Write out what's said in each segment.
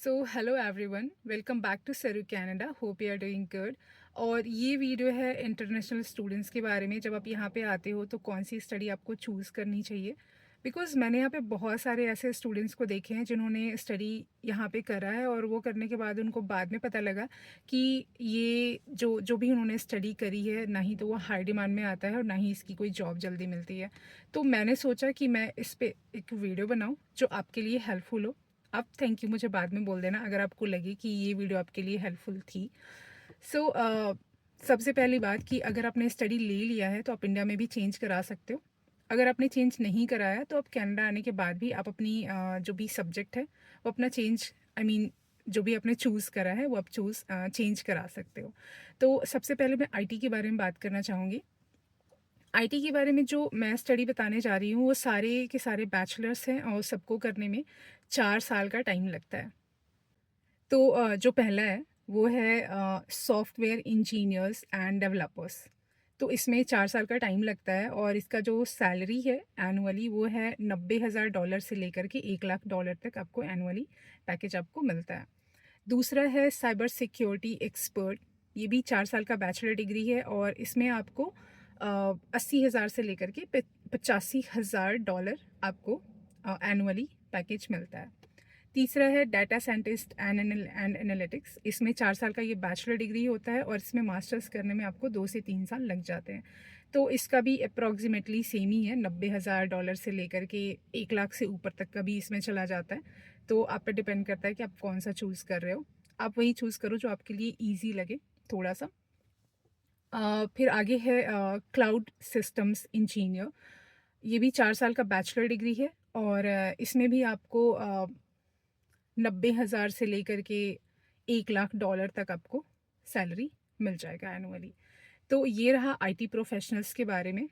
So hello everyone, welcome back to Seru Canada. Hope you are doing good. और ये video है international students के बारे में। जब आप यहाँ पे आते हो तो कौन सी स्टडी आपको चूज़ करनी चाहिए, बिकॉज़ मैंने यहाँ पे बहुत सारे ऐसे स्टूडेंट्स को देखे हैं जिन्होंने स्टडी यहाँ पे करा है और वो करने के बाद उनको बाद में पता लगा कि ये जो जो भी उन्होंने स्टडी करी है, ना ही तो वो हाई डिमांड में आता है और ना ही इसकी कोई जॉब जल्दी मिलती है। तो मैंने सोचा कि मैं इस पर एक वीडियो बनाऊँ जो आपके लिए हेल्पफुल हो। आप थैंक यू मुझे बाद में बोल देना अगर आपको लगे कि ये वीडियो आपके लिए हेल्पफुल थी। सो सबसे पहली बात कि अगर आपने स्टडी ले लिया है तो आप इंडिया में भी चेंज करा सकते हो। अगर आपने चेंज नहीं कराया तो आप कनाडा आने के बाद भी आप अपनी जो भी सब्जेक्ट है वो अपना चेंज जो भी आपने चूज़ करा है वो आप चेंज करा सकते हो। तो सबसे पहले मैं आईटी के बारे में बात करना चाहूँगी। आईटी के बारे में जो मैं स्टडी बताने जा रही हूँ वो सारे के सारे बैचलर्स हैं और सबको करने में 4 साल का टाइम लगता है। तो जो पहला है वो है सॉफ्टवेयर इंजीनियर्स एंड डेवलपर्स। तो इसमें 4 साल का टाइम लगता है और इसका जो सैलरी है एनुअली वो है $90,000 से लेकर के $1,00,000 तक आपको एनुअली पैकेज आपको मिलता है। दूसरा है साइबर सिक्योरिटी एक्सपर्ट। ये भी 4 साल का बैचलर डिग्री है और इसमें आपको 80,000 से लेकर के $85,000 आपको एनुअली पैकेज मिलता है। तीसरा है डाटा साइंटिस्ट एंड एनालिटिक्स। इसमें 4 साल का ये बैचलर डिग्री होता है और इसमें मास्टर्स करने में आपको 2 से 3 साल लग जाते हैं। तो इसका भी अप्रॉक्सीमेटली सेम ही है, $90,000 से लेकर के 1 लाख से ऊपर तक का भी इसमें चला जाता है। तो आप पे डिपेंड करता है कि आप कौन सा चूज़ कर रहे हो। आप वही चूज़ करो जो आपके लिए ईजी लगे थोड़ा सा। फिर आगे है क्लाउड सिस्टम्स इंजीनियर। ये भी 4 साल का बैचलर डिग्री है और इसमें भी आपको 90,000 से लेकर के $1,00,000 तक आपको सैलरी मिल जाएगा एनुअली। तो ये रहा आईटी प्रोफेशनल्स के बारे में।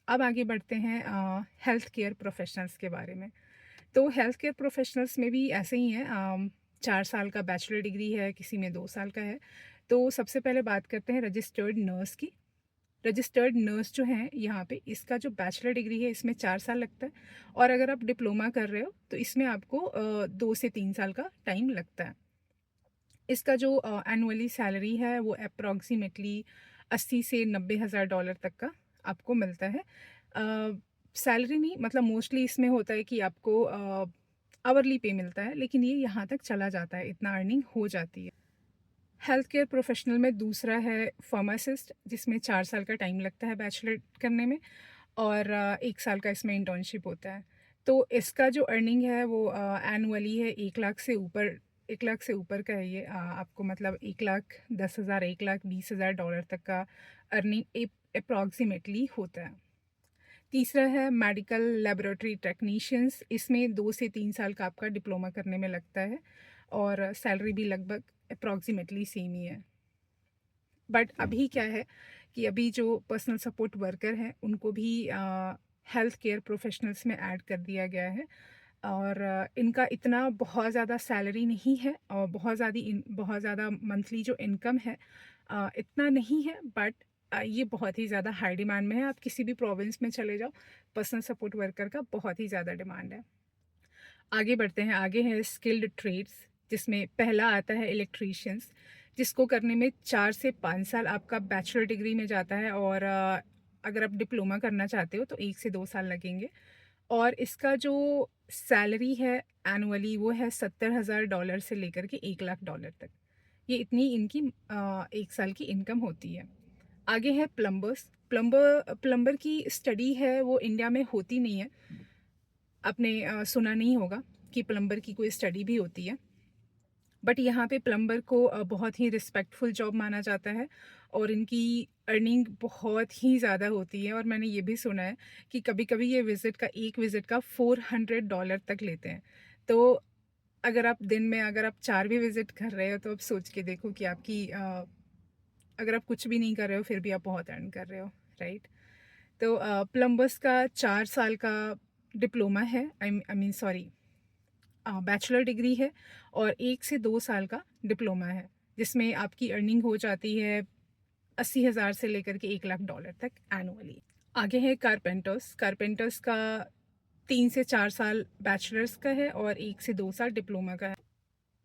अब आगे बढ़ते हैं हेल्थ केयर प्रोफेशनल्स के बारे में। तो हेल्थ केयर प्रोफेशनल्स में भी ऐसे ही है, 4 साल का बैचलर डिग्री है, किसी में 2 साल का है। तो सबसे पहले बात करते हैं रजिस्टर्ड नर्स की। रजिस्टर्ड नर्स जो हैं यहाँ पे, इसका जो बैचलर डिग्री है इसमें 4 साल लगता है और अगर आप डिप्लोमा कर रहे हो तो इसमें आपको 2 से 3 साल का टाइम लगता है। इसका जो एनुअली सैलरी है वो अप्रॉक्सीमेटली 80 से 90 हज़ार डॉलर तक का आपको मिलता है। सैलरी नहीं, मतलब मोस्टली इसमें होता है कि आपको आवरली पे मिलता है, लेकिन ये यहाँ तक चला जाता है, इतना अर्निंग हो जाती है। हेल्थ केयर प्रोफेशनल में दूसरा है फार्मासिस्ट, जिसमें 4 साल का टाइम लगता है बैचलर करने में और 1 साल का इसमें इंटर्नशिप होता है। तो इसका जो अर्निंग है वो एनुअली है 1 लाख से ऊपर, 1 लाख से ऊपर का है ये। आपको मतलब 1,10,000 $1,20,000 तक का अर्निंग अप्रॉक्सीमेटली होता है। तीसरा है मेडिकल लेबोरेटरी टेक्नीशियंस। इसमें 2 से 3 साल का आपका डिप्लोमा करने में लगता है और सैलरी भी लगभग अप्रॉक्सीमेटली सेम ही है। बट अभी क्या है कि अभी जो पर्सनल सपोर्ट वर्कर हैं उनको भी हेल्थ केयर प्रोफेशनल्स में ऐड कर दिया गया है और इनका इतना बहुत ज़्यादा सैलरी नहीं है और बहुत ज़्यादा मंथली जो इनकम है इतना नहीं है, बट ये बहुत ही ज़्यादा हाई डिमांड में है। आप किसी भी प्रोविंस में चले जाओ, पर्सनल सपोर्ट वर्कर का बहुत ही ज़्यादा डिमांड है। आगे बढ़ते हैं, आगे है स्किल्ड ट्रेड्स, जिसमें पहला आता है इलेक्ट्रीशियंस, जिसको करने में 4 से 5 साल आपका बैचलर डिग्री में जाता है और अगर आप डिप्लोमा करना चाहते हो तो 1 से 2 साल लगेंगे। और इसका जो सैलरी है एनुअली वो है $70,000 से लेकर के $1,00,000 तक। ये इतनी इनकी 1 साल की इनकम होती है। आगे है प्लम्बर्स। प्लम्बर की स्टडी है वो इंडिया में होती नहीं है। आपने सुना नहीं होगा कि प्लम्बर की कोई स्टडी भी होती है, बट यहाँ पे प्लम्बर को बहुत ही रिस्पेक्टफुल जॉब माना जाता है और इनकी अर्निंग बहुत ही ज़्यादा होती है। और मैंने ये भी सुना है कि कभी कभी ये एक विज़िट का $400 तक लेते हैं। तो अगर आप 4 भी विज़िट कर रहे हो तो आप सोच के देखो कि अगर आप कुछ भी नहीं कर रहे हो फिर भी आप बहुत अर्न कर रहे हो, राइट। तो प्लम्बर्स का 4 साल का डिप्लोमा है, I mean sorry, bachelor degree है और 1 से 2 साल का डिप्लोमा है, जिसमें आपकी अर्निंग हो जाती है 80,000 से लेकर के $1,00,000 तक एनुअली। आगे है कारपेंटर्स। कारपेंटर्स का 3 से 4 साल बैचलर्स का है और 1 से 2 साल डिप्लोमा का है।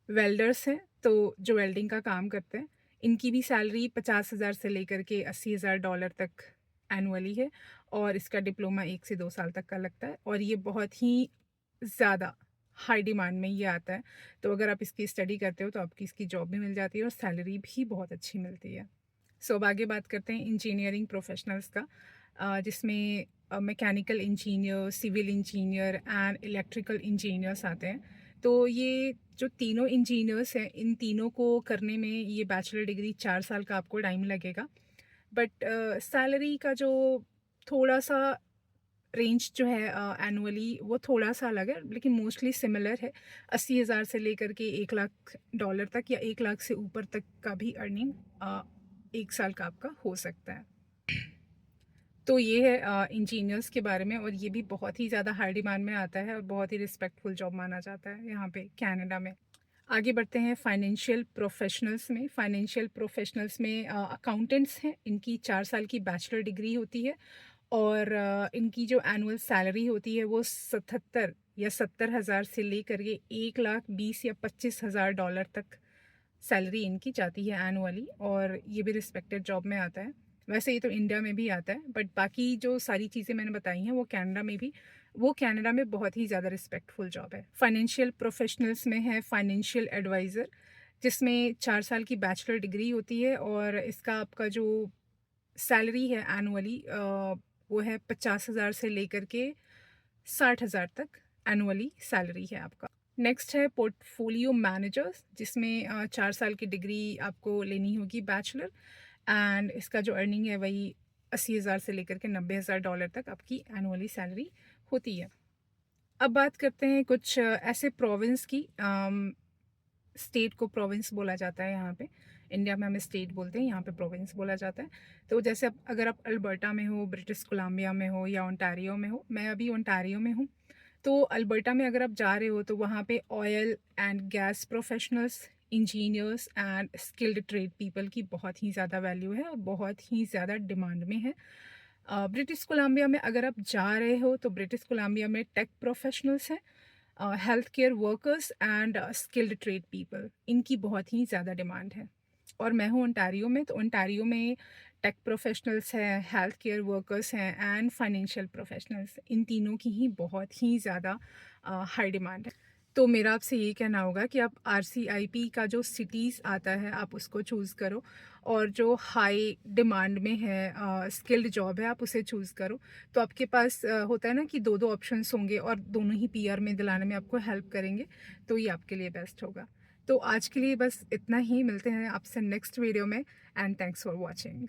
वेल्डर्स हैं, तो जो वेल्डिंग का काम करते हैं, इनकी भी सैलरी 50,000 से लेकर के $80,000 तक एनुअली है और इसका डिप्लोमा 1 से 2 साल तक का लगता है और ये बहुत ही ज़्यादा हाई डिमांड में ये आता है। तो अगर आप इसकी स्टडी करते हो तो आपकी इसकी जॉब भी मिल जाती है और सैलरी भी बहुत अच्छी मिलती है। सो अब आगे बात करते हैं इंजीनियरिंग प्रोफेशनल्स का, जिसमें mechanical engineer, civil engineer and electrical engineers आते हैं। तो ये जो तीनों इंजीनियर्स हैं, इन तीनों को करने में ये बैचलर डिग्री 4 साल का आपको टाइम लगेगा। बट सैलरी का जो थोड़ा-सा रेंज जो है एनुअली वो थोड़ा-सा अलग है, लेकिन मोस्टली सिमिलर है। 80,000 से लेकर के $1,00,000 तक या 1,00,000 से ऊपर तक का भी अर्निंग 1 साल का आपका हो सकता है। तो ये है इंजीनियर्स के बारे में और ये भी बहुत ही ज़्यादा हाई डिमांड में आता है और बहुत ही रिस्पेक्टफुल जॉब माना जाता है यहाँ पे कनाडा में। आगे बढ़ते हैं फाइनेंशियल प्रोफेशनल्स में। फाइनेंशियल प्रोफेशनल्स में अकाउंटेंट्स हैं, इनकी 4 साल की बैचलर डिग्री होती है और इनकी जो एनुअल सैलरी होती है वो 77 या 70,000 से लेकर के 1,20,000 या $25,000 तक सैलरी इनकी जाती है एनुअली और ये भी रिस्पेक्टेड जॉब में आता है। वैसे ये तो इंडिया में भी आता है, बट बाकी जो सारी चीज़ें मैंने बताई हैं वो कनाडा में बहुत ही ज़्यादा रिस्पेक्टफुल जॉब है। फाइनेंशियल प्रोफेशनल्स में है फाइनेंशियल एडवाइज़र, जिसमें 4 साल की बैचलर डिग्री होती है और इसका आपका जो सैलरी है एनुअली वो है 50,000 से लेकर के 60,000 तक एनुअली सैलरी है आपका। नेक्स्ट है पोर्टफोलियो मैनेजर्स, जिसमें 4 साल की डिग्री आपको लेनी होगी बैचलर एंड इसका जो अर्निंग है वही 80,000 से लेकर के $90,000 तक आपकी एनुअली सैलरी होती है। अब बात करते हैं कुछ ऐसे प्रोविंस की, स्टेट को प्रोविंस बोला जाता है यहाँ पे। इंडिया में हमें स्टेट बोलते हैं, यहाँ पे प्रोविंस बोला जाता है। तो जैसे अगर आप अल्बर्टा में हो, ब्रिटिश कोलंबिया में हो या ओंटारियो में हो, मैं अभी ओंटारियो में हूँ। तो अल्बर्टा में अगर आप जा रहे हो तो वहाँ पे oil and gas professionals, engineers and skilled trade people की बहुत ही ज़्यादा वैल्यू है और बहुत ही ज़्यादा डिमांड में है। ब्रिटिश कोलंबिया में अगर आप जा रहे हो तो ब्रिटिश कोलंबिया में टेक प्रोफेशनल्स हैं, health care workers and skilled trade people, इनकी बहुत ही ज़्यादा डिमांड है। और मैं हूँ ओंटारियो में, तो ओंटारियो में टेक प्रोफेशनल्स हैं, हेल्थ केयर वर्कर्स हैं एंड फाइनेंशियल प्रोफेशनल्स, इन तीनों की ही बहुत ही ज़्यादा हाई डिमांड है। तो मेरा आपसे यही कहना होगा कि आप आरसीआईपी का जो सिटीज़ आता है आप उसको चूज़ करो और जो हाई डिमांड में है स्किल्ड जॉब है आप उसे चूज़ करो। तो आपके पास होता है ना कि 2-2 ऑप्शंस होंगे और दोनों ही पीआर में दिलाने में आपको हेल्प करेंगे, तो ये आपके लिए बेस्ट होगा। तो आज के लिए बस इतना ही, मिलते हैं आपसे नेक्स्ट वीडियो में एंड थैंक्स फॉर वॉचिंग।